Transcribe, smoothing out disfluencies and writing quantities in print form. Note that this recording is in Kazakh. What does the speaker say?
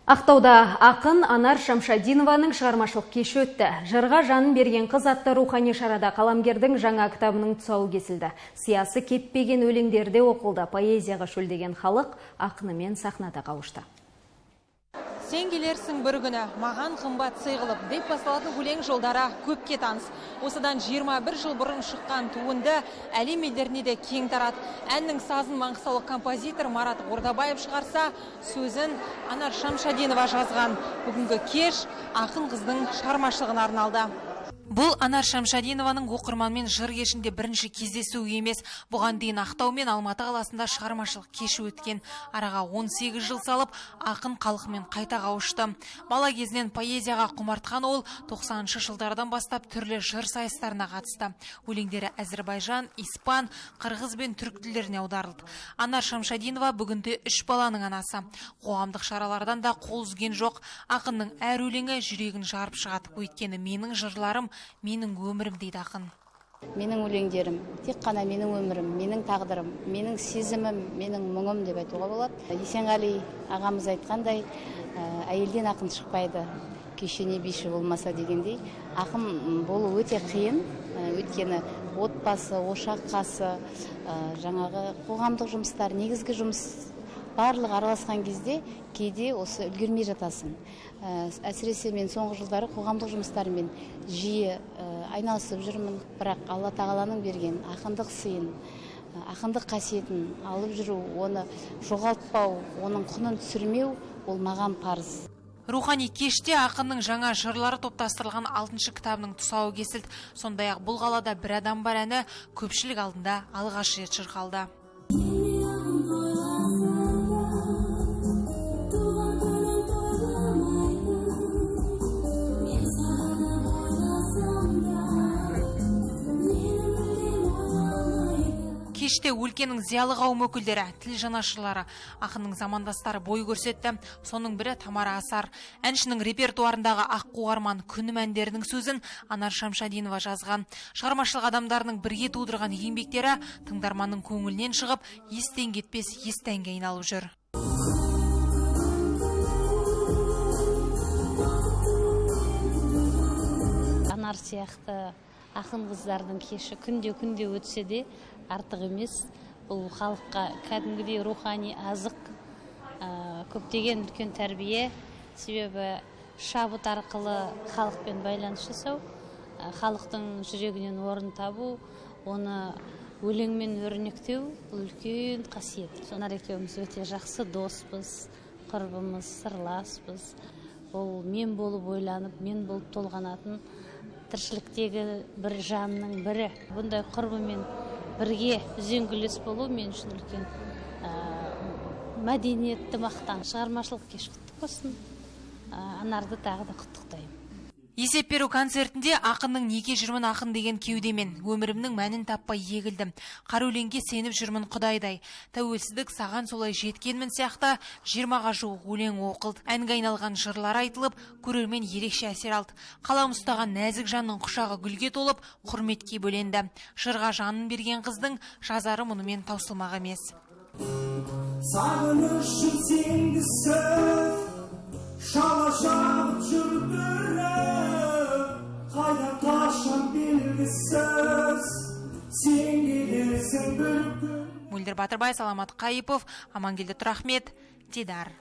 Ақтауда ақын Анар Шамшадинованың шығармашылық кеші өтті. Жырға жанын берген қыз атты рухани шарада қаламгердің жаңа кітабының тұсауы кесілді. Сиясы кетпеген өлеңдерде оқылды. Поэзияға шөлдеген халық ақынымен сахнада қауышты. Сен келерсің бір күні, маған қымбат сый қылып деп басталатын өлең жолдары көпке таныс. Осыдан 21 жыл бұрын шыққан туынды әлем елдеріне де кең тарады. Әннің сазын маңғыстаулық композитор Марат Ордабаев шығарса, сөзін Анар Шамшадинова жазған. Бүгінгі кеш ақын қыздың шығармашылығына арналды. Бұл Анар Шамшадинованың оқырманмен жыр кешінде бірінші кездесу емес. Бұған дейін Ақтау мен Алматы қаласында шығармашылық кеші өткен. Араға 18 жыл салып, ақын халқымен қайта қауышты. Бала кезінен поэзияға құмартқан ол 90-шы жылдардан бастап түрлі жыр сайыстарына қатысты. Өлеңдері Әзірбайжан, испан, қырғыз бен түрік тілдеріне аударылды. Анар Шамшадинова бүгінде 3 баланың анасы. Қоғамдық шаралардан да қол үзген жоқ. Ақынның әр өлеңі жүрегін жарып шығады. Өйткені менің жырларым менің өмірім дейді ақын. Менің өлеңдерім тек қана менің өмірім, менің тағдырым, менің сезімім, менің мұңым деп айтуға болады. Есенғали ағамыз айтқандай, әйелден ақын шықпайды, кешене биші болмаса дегендей. Ақын болу өте қиын, өйткені отбасы, ошақ қасы, жаңағы қоғамдық жұмыстар, негізгі жұмыс барлық араласқан кезде кейде осы үлгермей жатасың. Әсіресе мен соңғы жылдары қоғамдық жұмыстармен жиі айналысып жүрмін. Бірақ Алла тағаланың берген ақындық сыйын, ақындық қасиетін алып жүру, оны жоғалтпау, оның құнын түсірмеу, ол маған парыз. Рухани кеште ақынның жаңа жырлары топтастырылған 6-шы кітабының тұсауы кесілді. Сондай-ақ бұл қалада бір адам бар әні көпшілік алдында алғаш рет шырқалды. Кеште өлкенің зиялы қауым өкілдері, тіл жанашырлары, ақынның замандастары бой көрсетті. Соның бірі Тамара Асар. Әншінің репертуарындағы аққу арман күнім әндерінің сөзін Анар Шамшадинова жазған. Шығармашылық адамдарының бірге тудырған еңбектері тыңдарманның көңілінен шығып, естен кетпес естәнге айналып жүр. Анар сияқты ақын қыздардың кеші күнде өтсе де артық емес. Бұл халыққа кәдімгідей рухани азық, көптеген үлкен тәрбие. Себебі шабыт арқылы халықпен байланыс жасау, халықтың жүрегінен орын табу, оны өлеңмен өрнектеу, бұл үлкен қасиет. Анар екеуміз өте жақсы доспыз, құрбымыз, сырласпыз. Бұл мен болып ойланып, мен болып толғанатын тіршіліктегі бір жанның бірі. Бұндай құрбымен бірге үзеңгілес болу мен үшін үлкен мәдениетті мақтан. Шығармашылық кеш құтты болсын. Анарды тағы да құттықтаймын. Есеп беру концертінде ақынның неге жүрмін ақын деген кеудемен, өмірімнің мәнін таппай егілдім. Қара өлеңге сеніп жүрмін құдайдай. Тәуелсіздік саған солай жеткенмін сияқты 20-ға жуық өлең оқылды. Әнге айналған жырлар айтылып, көрермен ерекше әсер алды. Қалам ұстаған нәзік жанның құшағы гүлге толып, құрметке бөленді. Жырға жанын берген қыздың жазары мұнымен таусылмақ емес. Сағынышым сенді сөз, шала жағып жүрдіріп, қайда қашан белгісіз, сен келерсің бір күн. Мөлдір Батырбай, Саламат Қайыпов, Амангелді Тұрахмет, Дидар.